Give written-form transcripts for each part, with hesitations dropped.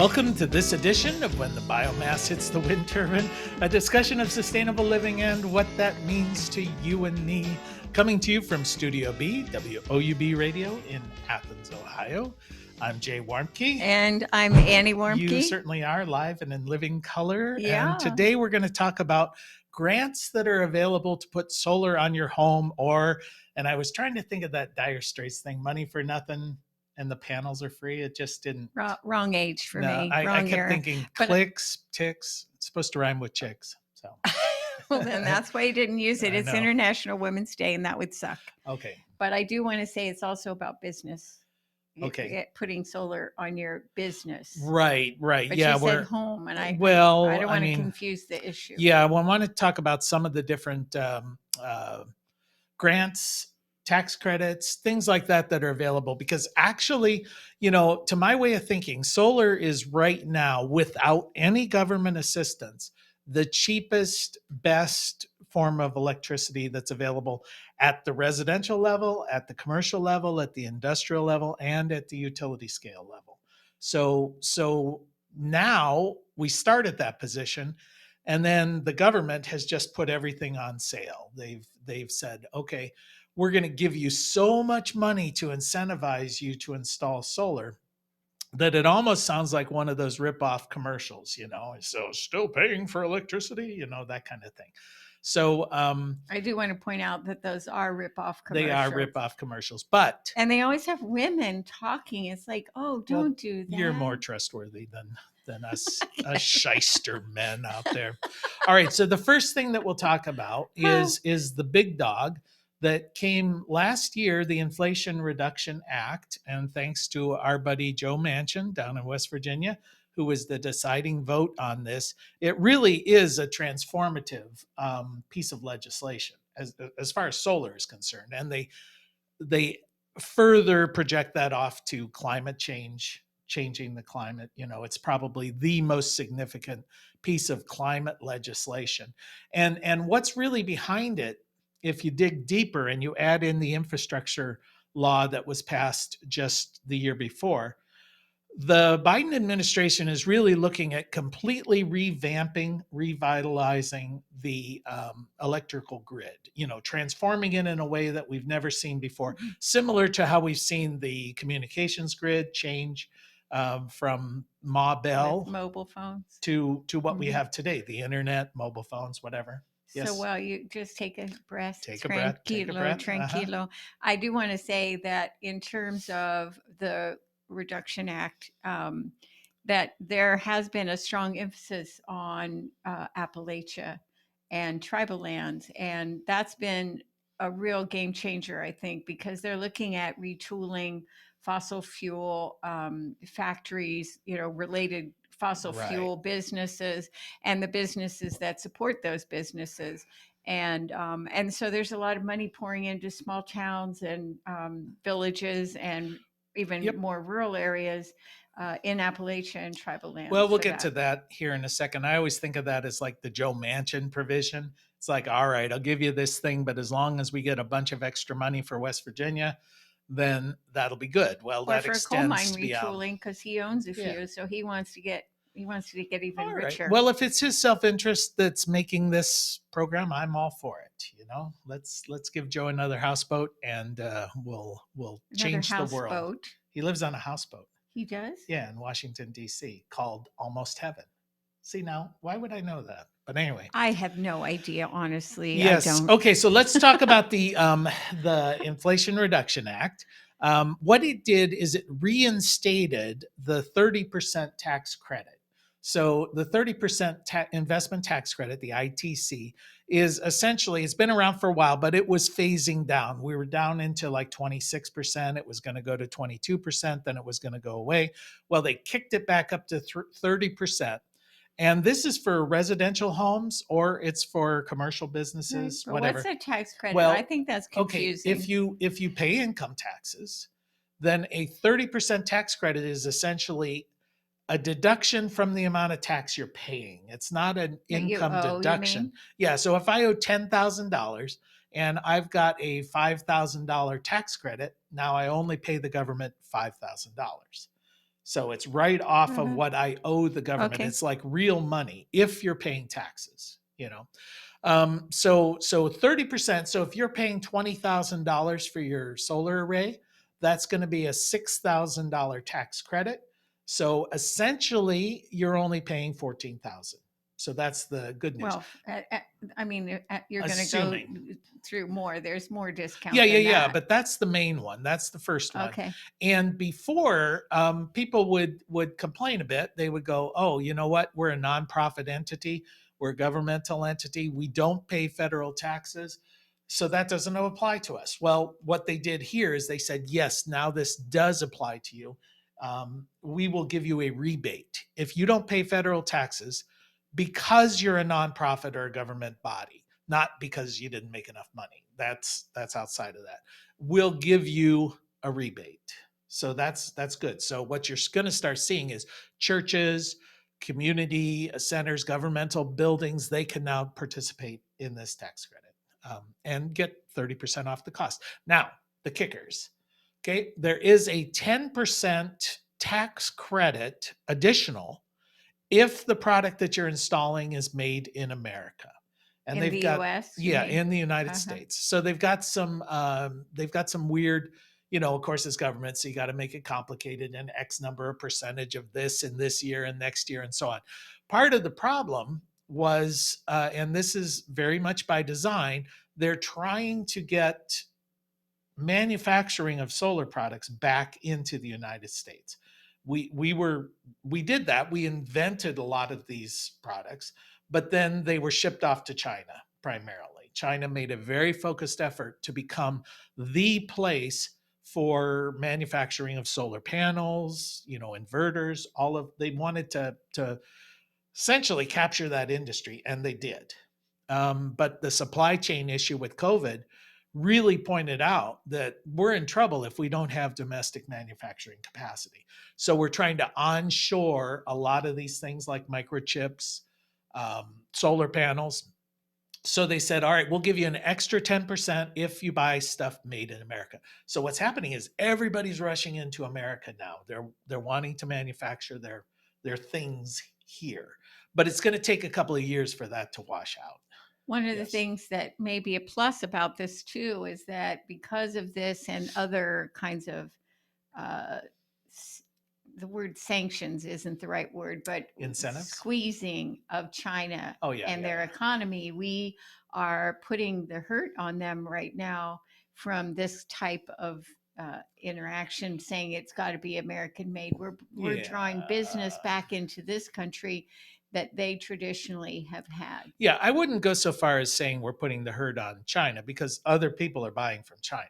Welcome to this edition of When the Biomass Hits the Wind Turbine, a discussion of sustainable living and what that means to you and me. Coming to you from Studio B, WOUB Radio in Athens, Ohio. I'm Jay Warmke. And I'm Annie Warmke. You certainly are live and in living color. Yeah. And today we're going to talk about grants that are available to put solar on your home, and I was trying to think of that Dire Straits thing, money for nothing and the panels are free. It just didn't. Wrong age for me. I kept era. thinking clicks, ticks. It's supposed to rhyme with chicks. So. Well, then that's why you didn't use it. It's International Women's Day, and that would suck. Okay. But I do want to say it's also about business. Okay. Putting solar on your business. Right. But yeah, you said home, and I don't want to confuse the issue. Yeah, well, I want to talk about some of the different grants, tax credits, things like that are available, because actually, to my way of thinking, solar is right now, without any government assistance, the cheapest, best form of electricity that's available at the residential level, at the commercial level, at the industrial level, and at the utility scale level. So now we start at that position, and then the government has just put everything on sale. They've said, okay, we're going to give you so much money to incentivize you to install solar that it almost sounds like one of those rip-off commercials, so still paying for electricity, that kind of thing. So I do want to point out that those are rip-off commercials. They are rip-off commercials, and they always have women talking. It's like, oh, don't do that. You're more trustworthy than us shyster men out there. All right, so the first thing that we'll talk about is the big dog that came last year, the Inflation Reduction Act, and thanks to our buddy Joe Manchin down in West Virginia, who was the deciding vote on this, it really is a transformative piece of legislation as far as solar is concerned. And they further project that off to climate change, changing the climate. It's probably the most significant piece of climate legislation. And what's really behind it, if you dig deeper and you add in the infrastructure law that was passed just the year before, the Biden administration is really looking at completely revamping, revitalizing the electrical grid, transforming it in a way that we've never seen before, similar to how we've seen the communications grid change from mobile mobile phones to what we have today, the internet, mobile phones, whatever. Yes. So, well, you just take a breath. Take a breath. Tranquilo. I do want to say that in terms of the Reduction Act, that there has been a strong emphasis on Appalachia and tribal lands. And that's been a real game changer, I think, because they're looking at retooling fossil fuel factories, related fossil fuel businesses and the businesses that support those businesses. And so there's a lot of money pouring into small towns and villages and even more rural areas in Appalachia and tribal lands. Well, we'll get to that here in a second. I always think of that as like the Joe Manchin provision. It's like, all right, I'll give you this thing, but as long as we get a bunch of extra money for West Virginia, then that'll be good. Well, that extends for coal mine retooling, because he owns a few, so he wants to get even richer. Well, if it's his self-interest that's making this program, I'm all for it. Let's give Joe another houseboat, and we'll change the world. Boat. He lives on a houseboat. He does? Yeah, in Washington, D.C., called Almost Heaven. See, now, why would I know that? But anyway. I have no idea, honestly. Yes. I don't. Okay, so let's talk about the Inflation Reduction Act. What it did is it reinstated the 30% tax credit. So the 30% investment tax credit, the ITC, is essentially, it's been around for a while, but it was phasing down. We were down into like 26%. It was going to go to 22%. Then it was going to go away. Well, they kicked it back up to 30%. And this is for residential homes, or it's for commercial businesses, whatever. What's a tax credit? Well, I think that's confusing. Okay, if you pay income taxes, then a 30% tax credit is essentially a deduction from the amount of tax you're paying. It's not an income deduction. Yeah, so if I owe $10,000 and I've got a $5,000 tax credit, now I only pay the government $5,000. So it's right off of Uh-huh. what I owe the government. Okay. It's like real money if you're paying taxes, you know. So 30%. So if you're paying $20,000 for your solar array, that's going to be a $6,000 tax credit. So essentially, you're only paying 14,000. So that's the good news. Well, I mean, you're going to go Assuming. through more. There's more Yeah, discount yeah, than yeah. that. But that's the main one. That's the first one. Okay. And before, people would complain a bit. They would go, "Oh, you know what? We're a nonprofit entity. We're a governmental entity. We don't pay federal taxes, so that doesn't apply to us." Well, what they did here is they said, "Yes, now this does apply to you. We will give you a rebate if you don't pay federal taxes because you're a nonprofit or a government body." Not because you didn't make enough money. That's outside of that. We'll give you a rebate. So that's good. So what you're going to start seeing is churches, community centers, governmental buildings, they can now participate in this tax credit, and get 30% off the cost. Now, the kickers. Okay, there is a 10% tax credit additional if the product that you're installing is made in America. And In they've the got, US, you yeah, mean? in the United Uh-huh. States. So they've got some weird, of course it's government, so you got to make it complicated and X number of percentage of this in this year and next year and so on. Part of the problem was, and this is very much by design, they're trying to get manufacturing of solar products back into the United States. We did that. We invented a lot of these products, but then they were shipped off to China primarily. China made a very focused effort to become the place for manufacturing of solar panels, inverters, all of they wanted to essentially capture that industry, and they did. But the supply chain issue with COVID really pointed out that we're in trouble if we don't have domestic manufacturing capacity. So we're trying to onshore a lot of these things like microchips, solar panels. So they said, all right, we'll give you an extra 10% if you buy stuff made in America. So what's happening is everybody's rushing into America now. They're wanting to manufacture their things here. But it's going to take a couple of years for that to wash out. One of the Yes. things that may be a plus about this too is that because of this and other kinds of uh, the word sanctions isn't the right word, but Incentives? squeezing of China Oh yeah, and yeah, their yeah. economy, we are putting the hurt on them right now from this type of interaction, saying it's got to be American made. We're drawing business Yeah. back into this country that they traditionally have had. Yeah, I wouldn't go so far as saying we're putting the hurt on China because other people are buying from China.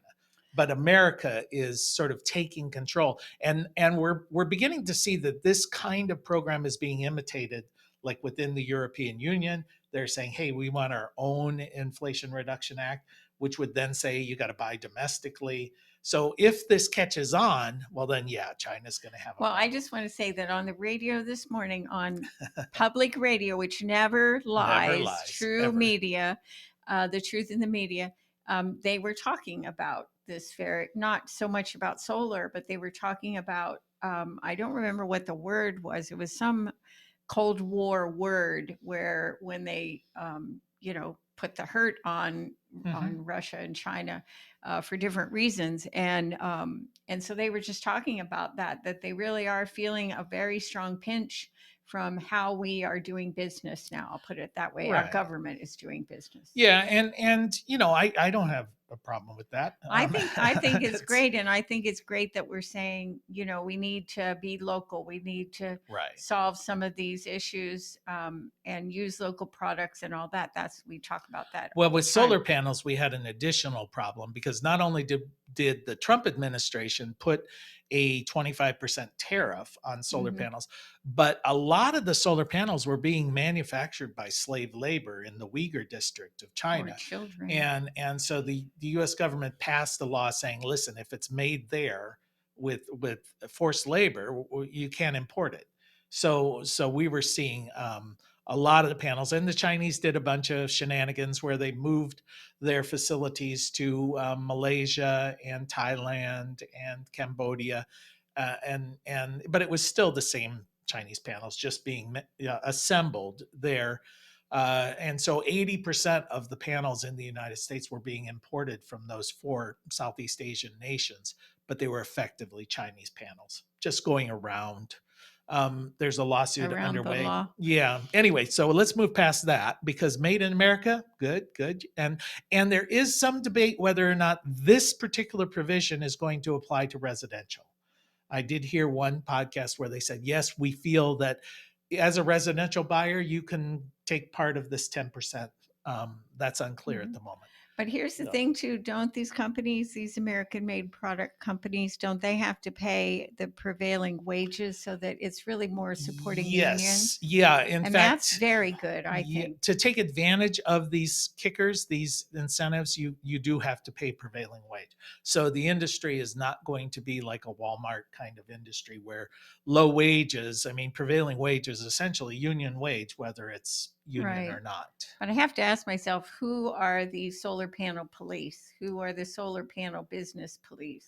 But America is sort of taking control. And we're beginning to see that this kind of program is being imitated like within the European Union. They're saying, "Hey, we want our own Inflation Reduction Act," which would then say you got to buy domestically. So if this catches on, well then yeah, China's going to have a Well, I problem. just want to say that on the radio this morning, on public radio, which never Never lies, lies, true ever. media, the truth in the media, they were talking about this fair, not so much about solar, but they were talking about, I don't remember what the word was. It was some Cold War word where when they, put the hurt on Mhm. Russia and China for different reasons, and so they were just talking about that they really are feeling a very strong pinch from how we are doing business now. I'll put it that way. Our Right. government is doing business. Yeah, and I don't have a problem with that. I think it's It's great, and I think it's great that we're saying, we need to be local. We need to right. solve some of these issues, and use local products and all that. We talk about that Well, all the with time. solar panels, we had an additional problem because not only did the Trump administration put a 25% tariff on solar Hmm. panels, but a lot of the solar panels were being manufactured by slave labor in the Uyghur district of Or China. children. And so the US government passed a law saying, listen, if it's made there with forced labor, you can't import it. So we were seeing a lot of the panels. And the Chinese did a bunch of shenanigans where they moved their facilities to Malaysia and Thailand and Cambodia. And but it was still the same Chinese panels just being assembled there. And so 80% of the panels in the United States were being imported from those four Southeast Asian nations, but they were effectively Chinese panels, just going around. There's a lawsuit Around the underway. law. Yeah. Anyway, so let's move past that because made in America, good, good. And there is some debate whether or not this particular provision is going to apply to residential. I did hear one podcast where they said, yes, we feel that as a residential buyer, you can take part of this 10%. That's unclear at Mhm. the moment. But here's the So, thing too, don't these companies, these American made product companies, don't they have to pay the prevailing wages so that it's really more supporting yes. unions? Yeah. In And that's fact, very good, I yeah, think. to take advantage of these kickers, these incentives, you do have to pay prevailing wage. So the industry is not going to be like a Walmart kind of industry where low wages, I mean, prevailing wage is essentially union wage, whether it's union or Right. not. But I have to ask myself, who are the solar panel police? Who are the solar panel business police?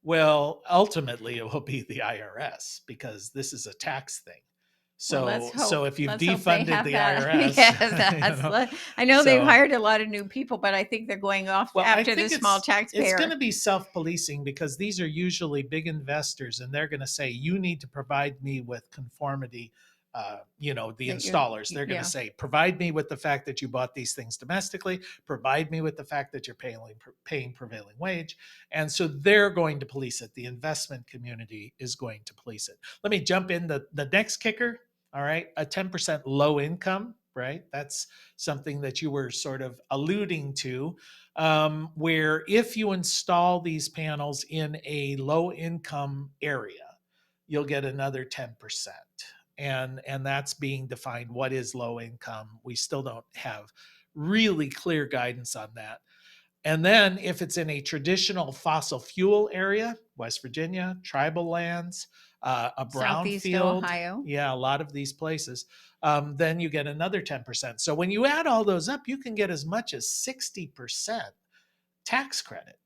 Well, ultimately, it will be the IRS because this is a tax thing. Well, So if you've let's hope they defunded have the that. IRS, Yes, you know, I know they've so hired a lot of new people, but I think they're going off well, I after the think small it's going to taxpayer. be self-policing because these are usually big investors, and they're going to say you need to provide me with conformity. The That you're, installers, they're going to yeah. say, provide me with the fact that you bought these things domestically, provide me with the fact that you're paying prevailing wage. And so they're going to police it. The investment community is going to police it. Let me jump in the next kicker. All right. A 10% low income, right? That's something that you were sort of alluding to, where if you install these panels in a low income area, you'll get another 10%. And that's being defined. What is low income? We still don't have really clear guidance on that. And then if it's in a traditional fossil fuel area, West Virginia, tribal lands, a Southeast brownfield, Ohio. yeah, a lot of these places, then you get another 10%. So when you add all those up, you can get as much as 60% tax credit.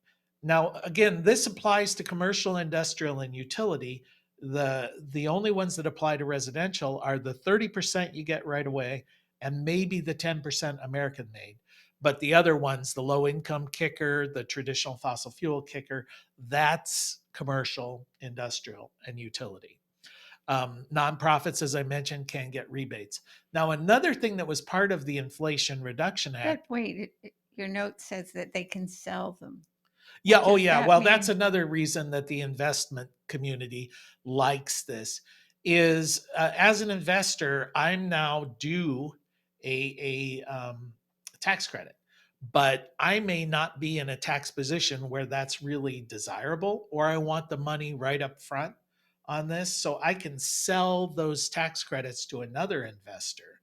Now, again, this applies to commercial, industrial, and utility. The only ones that apply to residential are the 30% you get right away and maybe the 10% American made. But the other ones, the low income kicker, the traditional fossil fuel kicker, that's commercial, industrial, and utility. Nonprofits, as I mentioned, can get rebates. Now, another thing that was part of the Inflation Reduction But Act. wait, your note says that they can sell them. Yeah, What oh does yeah. that Well, that's mean? another reason that the investment community likes this is as an investor, I'm now due a tax credit, but I may not be in a tax position where that's really desirable, or I want the money right up front on this, so I can sell those tax credits to another investor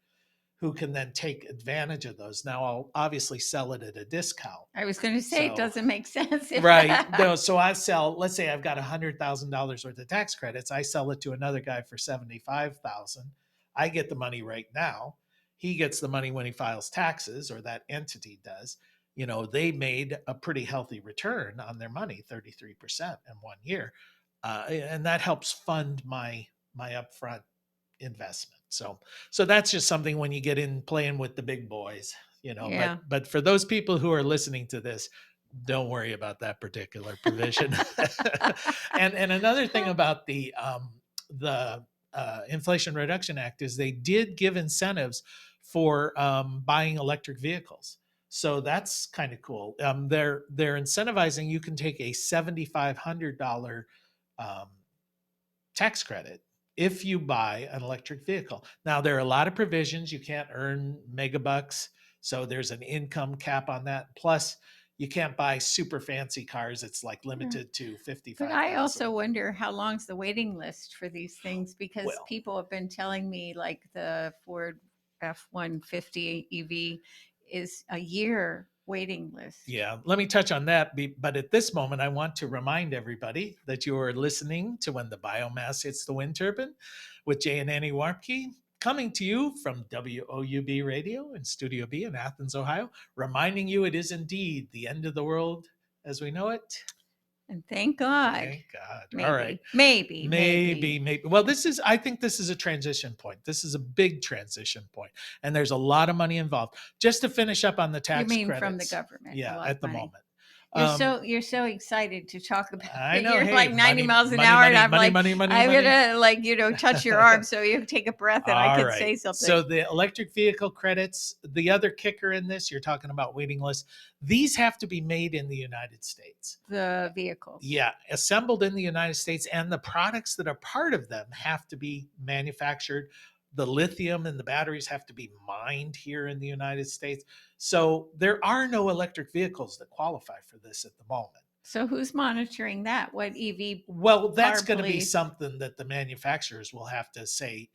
who can then take advantage of those. Now, I'll obviously sell it at a discount. I was going to say it So doesn't make sense. right. No, so I sell, let's say I've got $100,000 worth of tax credits. I sell it to another guy for 75,000. I get the money right now. He gets the money when he files taxes, or that entity does. They made a pretty healthy return on their money, 33% in 1 year. And that helps fund my upfront investment. So that's just something when you get in playing with the big boys, but Yeah. but for those people who are listening to this, don't worry about that particular provision. And another thing about the Inflation Reduction Act is they did give incentives for buying electric vehicles. So that's kind of cool. They're incentivizing. You can take a $7,500 um, tax credit if you buy an electric vehicle. Now, there are a lot of provisions. You can't earn megabucks. So there's an income cap on that. Plus, you can't buy super fancy cars. It's like Yeah. limited to But I 55,000. also wonder how long's the waiting list for these things because Well, people have been telling me like the Ford F-150 EV is a year waiting list. yeah, let me touch on that. But at this moment, I want to remind everybody that you are listening to When the Biomass Hits the Wind Turbine with Jay and Annie Warmke, coming to you from WOUB Radio in Studio B in Athens, Ohio, reminding you it is indeed the end of the world as we know it. And thank God. Thank God. All right. Maybe. Well, I think this is a transition point. This is a big transition point, and there's a lot of money involved. Just to finish up on the You tax mean from the credits. government, a Yeah, lot of at the money. moment. Um, You're so excited to talk about I it. know. You're Hey, like 90 money, miles an money, hour, and money, I'm money, like, money, money, I'm money. gonna like, touch your arm so you take a breath and I All can right. say something. So the electric vehicle credits, the other kicker in this, you're talking about waiting lists. These have to be made in the United States. The vehicles. Yeah, assembled in the United States, and the products that are part of them have to be manufactured. The lithium and the batteries have to be mined here in the United States. So there are no electric vehicles that qualify for this at the moment. So who's monitoring that? What EV Well, that's car going to be police? something that the manufacturers will have to say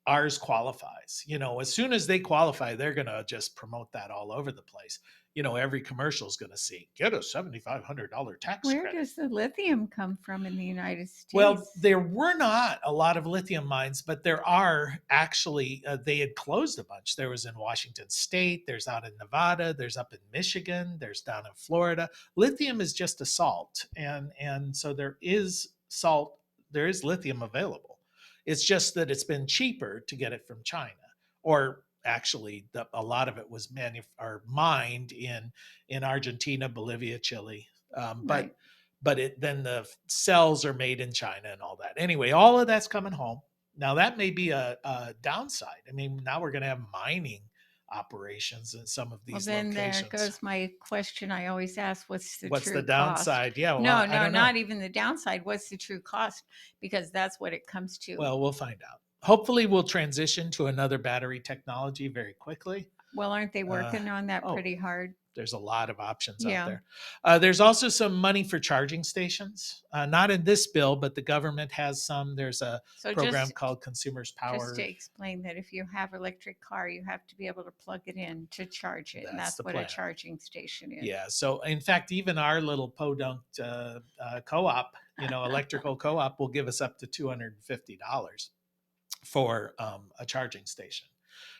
ours qualifies. As soon as they qualify, they're going to just promote that all over the place. Every commercial is going to see get a $7,500 tax Where credit. does the lithium come from in the United Well, States? there were not a lot of lithium mines, but there are actually, they had closed a bunch. There was in Washington State, there's out in Nevada, there's up in Michigan, there's down in Florida. Lithium is just a salt. And so there is salt, there is lithium available. It's just that it's been cheaper to get it from China. Or actually, a lot of it was mined in Argentina, Bolivia, Chile. Um, Right. but then the cells are made in China and all that. Anyway, all of that's coming home. Now that may be a downside. I mean, now we're going to have mining operations in some of Well, these then there locations. goes my question I always ask, what's the What's the true cost? downside? Yeah, well, No, I no, don't know. not even the downside. What's the true cost? Because that's what it comes to. Well, we'll find out. Hopefully, we'll transition to another battery technology very quickly. Well, aren't they working on that Oh, pretty hard? there's a lot of options out Yeah. there. There's also some money for charging stations. Not in this bill, but the government has some. There's a So program called Consumers just to Power. explain that if you have electric car, you have to be able to plug it in to charge it, and That's that's the what a plan. charging station is. Yeah. So, in fact, even our little podunk co-op, electrical co-op, will give us up to $250 for a charging station.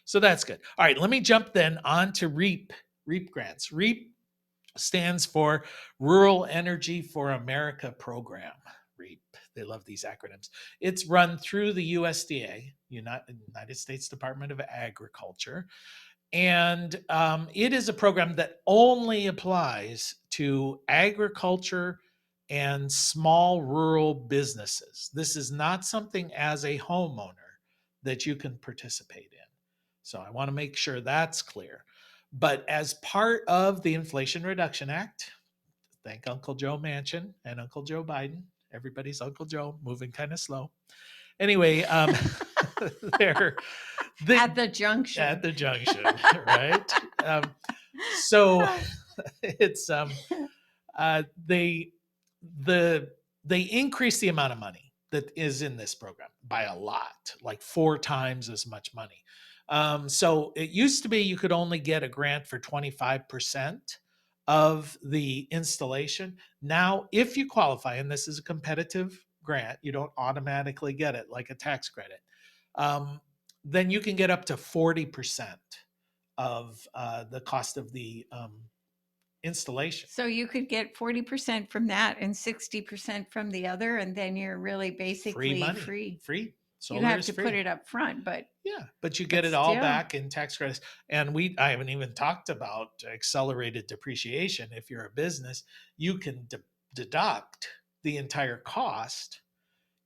So that's good. All right. Let me jump then on to REAP grants. REAP stands for Rural Energy for America Program. REAP. They love these acronyms. It's run through the USDA, United States Department of Agriculture. And it is a program that only applies to agriculture and small rural businesses. This is not something as a homeowner that you can participate in. So I want to make sure that's clear. But as part of the Inflation Reduction Act, thank Uncle Joe Manchin and Uncle Joe Biden. Everybody's Uncle Joe, moving kind of slow. Anyway, they're At the junction. at the junction, right? So it's they the they increase the amount of money that is in this program by a lot, like 4 times as much money. So it used to be you could only get a grant for 25% of the installation. Now, if you qualify, and this is a competitive grant, you don't automatically get it like a tax credit. Um, then you can get up to 40% of the cost of the installation. So you could get 40% from that and 60% from the other, and then you're really Free basically money, free. free. You Solar have is to put free. it up front, but Yeah, but you get it all still. back in tax credits. And I haven't even talked about accelerated depreciation. If you're a business, you can deduct the entire cost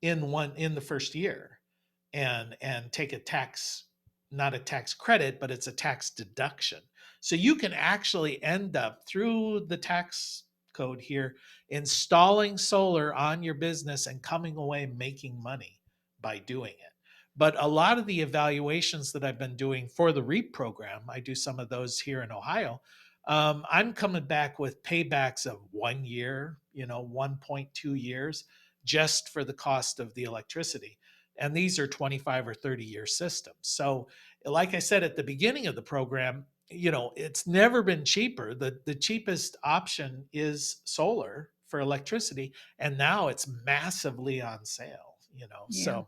in the first year and take a tax, not a tax credit, but it's a tax deduction. So you can actually end up through the tax code here installing solar on your business and coming away making money by doing it. But a lot of the evaluations that I've been doing for the REAP program, I do some of those here in Ohio. I'm coming back with paybacks of 1 year, 1.2 years, just for the cost of the electricity. And these are 25 or 30-year systems. So, like I said at the beginning of the program, it's never been cheaper. The cheapest option is solar for electricity, and now it's massively on sale. Yeah.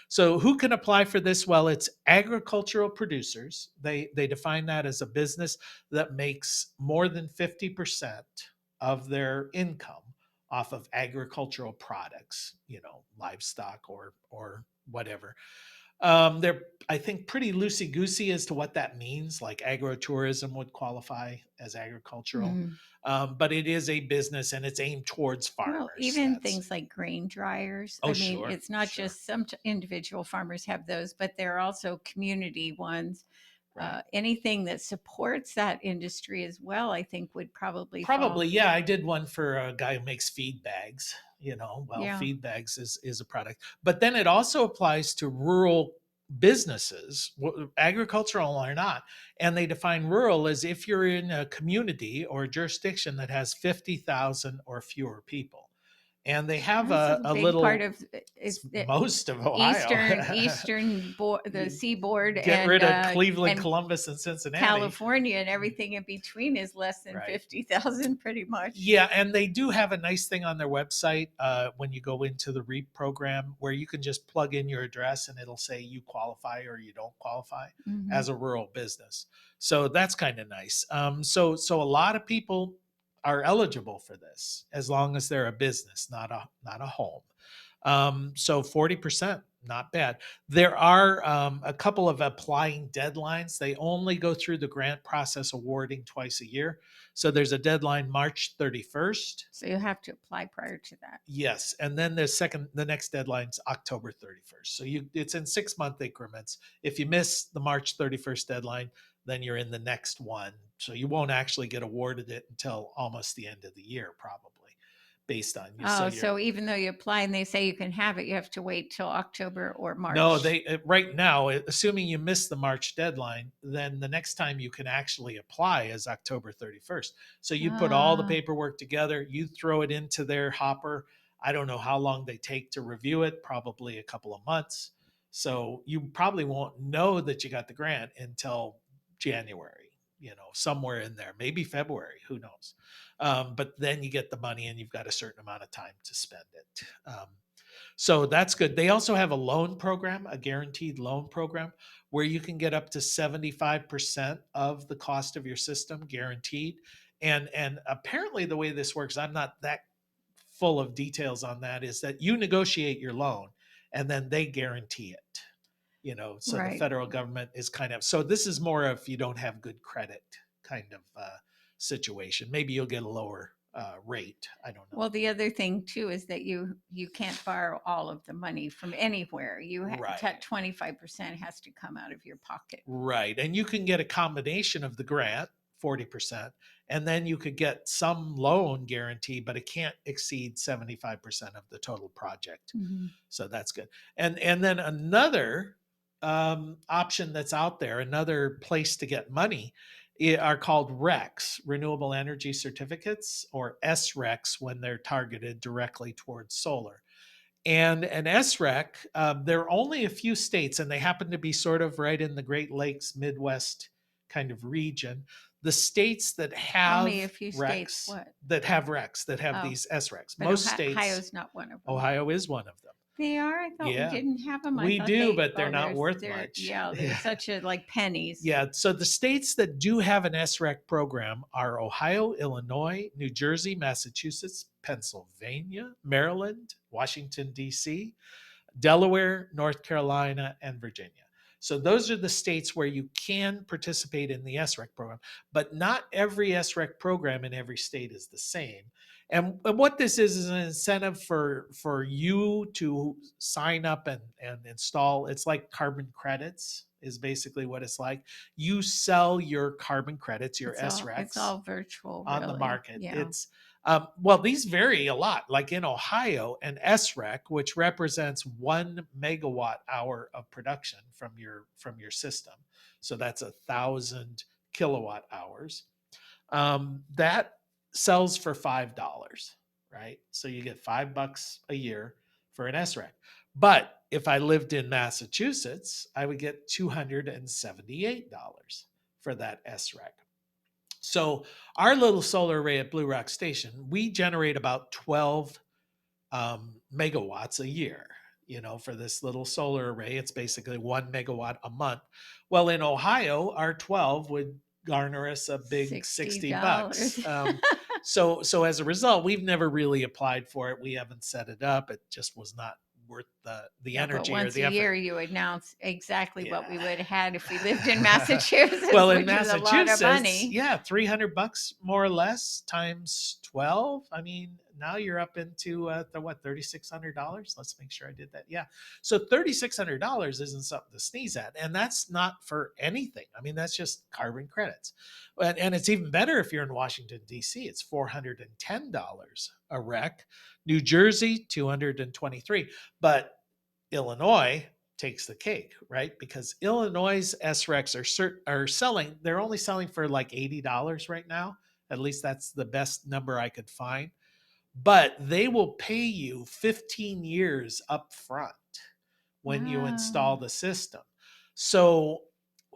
So who can apply for this? Well, it's agricultural producers. They define that as a business that makes more than 50% of their income off of agricultural products, livestock or whatever. They're, I think, pretty loosey goosey as to what that means. Like agrotourism would qualify as agricultural, Mhm. but it is a business and it's aimed towards Well, farmers. even That's things like grain dryers. oh, I mean, sure, it's not sure, just some individual farmers have those, but there are also community ones. right. Anything that supports that industry as well, I think, would probably Probably, fall. yeah. I did one for a guy who makes feed bags. Well, Yeah. feed bags is a product, but then it also applies to rural businesses, agricultural or not. And they define rural as if you're in a community or a jurisdiction that has 50,000 or fewer people, and they have That's a a big part little. of It's it's the most of Ohio. eastern the You seaboard get rid of Cleveland, and Columbus, and Cincinnati. California, and everything in between is less than Right. 50,000 pretty much. Yeah, and they do have a nice thing on their website when you go into the REAP program where you can just plug in your address and it'll say you qualify or you don't qualify Hmm. as a rural business. So that's kind of nice. So a lot of people are eligible for this as long as they're a business, not a home. So 40%, not bad. There are a couple of applying deadlines. They only go through the grant process awarding twice a year. So there's a deadline March 31st. So you have to apply prior to that. Yes, and then the next deadline's October 31st. So it's in 6-month increments. If you miss the March 31st deadline, then you're in the next one. So you won't actually get awarded it until almost the end of the year, probably, based on you. So Oh, you're so even though you apply and they say you can have it, you have to wait till October or No, March. they right now, assuming you miss the March deadline, then the next time you can actually apply is October 31st. So you put all the Ah, paperwork together, you throw it into their hopper. I don't know how long they take to review it, probably a couple of months. So you probably won't know that you got the grant until January, somewhere in there, maybe February, who knows. But then you get the money and you've got a certain amount of time to spend it. So that's good. They also have a loan program, a guaranteed loan program, where you can get up to 75% of the cost of your system guaranteed. And apparently the way this works, I'm not that full of details on that, is that you negotiate your loan and then they guarantee it. So the right. federal government is kind of, so this is more if you don't have good credit kind of situation. Maybe you'll get a lower rate. I don't know. Well, the other thing too is that you can't borrow all of the money from anywhere. Right. 25% has to come out of your pocket. Right. And you can get a combination of the grant, 40%, and then you could get some loan guarantee, but it can't exceed 75% of the total project. Mhm. So that's good. And then another option that's out there, another place to get money, are called RECs, renewable energy certificates, or SRECs when they're targeted directly towards solar. And an SREC, there are only a few states, and they happen to be sort of right in the Great Lakes, Midwest kind of region. The states that Tell me a have few states RECs, what. that have Oh, these SRECs. but Most states, Ohio's not one of them. Ohio is one of them. They are? I thought we Yeah, didn't have them. I we thought do, but they're not worth they're much. yeah, they're Yeah. such a like pennies. Yeah, so the states that do have an SREC program are Ohio, Illinois, New Jersey, Massachusetts, Pennsylvania, Maryland, Washington, D.C., Delaware, North Carolina, and Virginia. So those are the states where you can participate in the SREC program, but not every SREC program in every state is the same. And what this is an incentive for you to sign up and install. It's like carbon credits is basically what it's like. You sell your carbon credits, your It's SRECs, all virtual, on the really. market. Yeah. It's well, these vary a lot. Like in Ohio, an SREC, which represents 1 megawatt hour of production from your system, so that's 1,000 kilowatt hours. That sells for $5, right? So you get $5 a year for an SREC. But if I lived in Massachusetts, I would get $278 for that SREC. So our little solar array at Blue Rock Station, we generate about 12 megawatts a year. For this little solar array, it's basically 1 megawatt a month. Well, in Ohio, our 12 would garner us a big 60 bucks. $60. So as a result, we've never really applied for it. We haven't set it up. It just was not worth the Yeah, but energy or once the a effort. year you announce exactly what we would have had if we lived in Yeah. Massachusetts, Well, in which is a lot of Massachusetts, money. yeah, $300 more or less times 12. I mean, now you're up into the what, $3,600? Let's make sure I did that. Yeah. So $3,600 isn't something to sneeze at. And that's not for anything. I mean, that's just carbon credits. And it's even better if you're in Washington, D.C. It's $410 a rec. New Jersey, 223. But Illinois takes the cake, right? Because Illinois' SRECs are selling. They're only selling for like $80 right now. At least that's the best number I could find. But they will pay you 15 years up front when you install Wow. the system. So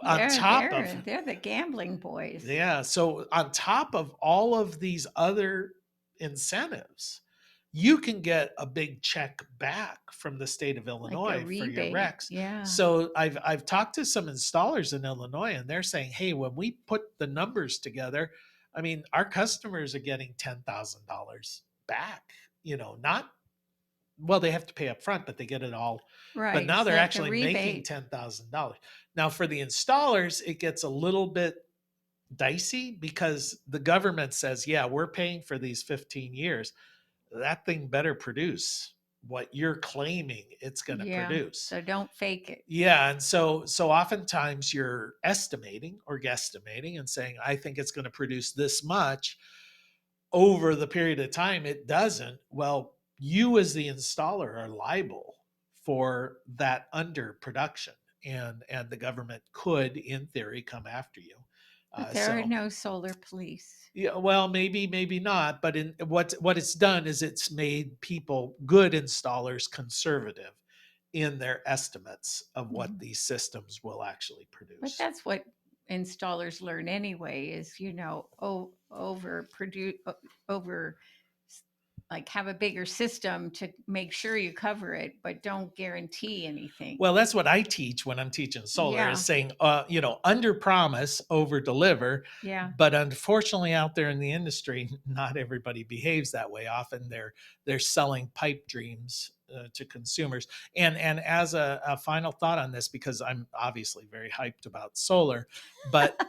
on They're top of they're they're the gambling boys. yeah. So on top of all of these other incentives, you can get a big check back from the state of Like a Illinois for your rebate. recs. Yeah. So I've talked to some installers in Illinois and they're saying, "Hey, when we put the numbers together, I mean, our customers are getting $10,000 back, not well, they have to pay up front, but they get it all. But Right. now they're So the actually making rebate. $10,000. Now for the installers, it gets a little bit dicey because the government says, yeah, we're paying for these 15 years. That thing better produce what you're claiming it's going to Yeah. produce. So don't fake it. Yeah, and so oftentimes you're estimating or guesstimating and saying I think it's going to produce this much over the period of time it doesn't. Well, you as the installer are liable for that underproduction, and the government could in theory come after you. But there are So no solar police. yeah, well, maybe not, but in what it's done is it's made people, good installers, conservative in their estimates of what Mhm. these systems will actually But produce. that's what installers learn anyway is, over like have a bigger system to make sure you cover it, but don't guarantee anything. Well, that's what I teach when I'm teaching solar is Yeah. saying, under promise, over deliver. Yeah. But unfortunately, out there in the industry, not everybody behaves that way. Often they're selling pipe dreams to consumers. And as a final thought on this, because I'm obviously very hyped about solar, but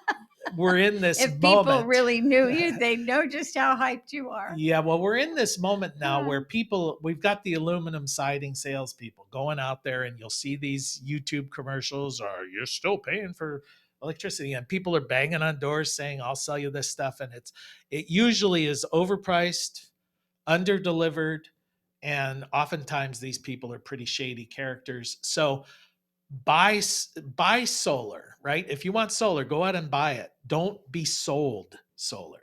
we're in this If people moment. really knew you, they know just how hyped you are. Yeah, well, we're in this moment now Ah, where we've got the aluminum siding salespeople going out there, and you'll see these YouTube commercials, or you're still paying for electricity, and people are banging on doors saying, "I'll sell you this stuff," and it usually is overpriced, under delivered, and oftentimes these people are pretty shady characters. So buy solar, right? If you want solar, go out and buy it. Don't be sold solar.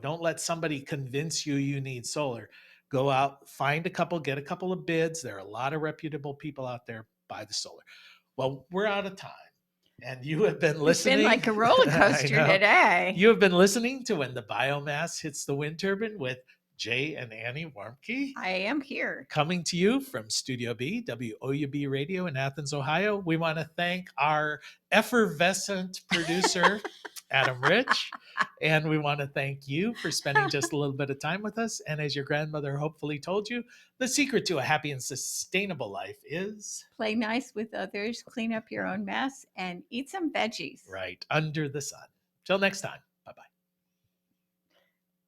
Don't let somebody convince you need solar. Go out, find get a couple of bids. There are a lot of reputable people out there. Buy the solar. Well, we're out of time. And you have been it's been listening. like a roller I coaster know. today. You have been listening to When the Biomass Hits the Wind Turbine with Jay and Annie Warmke. I am here. Coming to you from Studio B, WOUB Radio in Athens, Ohio. We want to thank our effervescent producer, Adam Rich. And we want to thank you for spending just a little bit of time with us. And as your grandmother hopefully told you, the secret to a happy and sustainable life is Play nice with others, clean up your own mess, and eat some veggies. right under the sun. Till next time.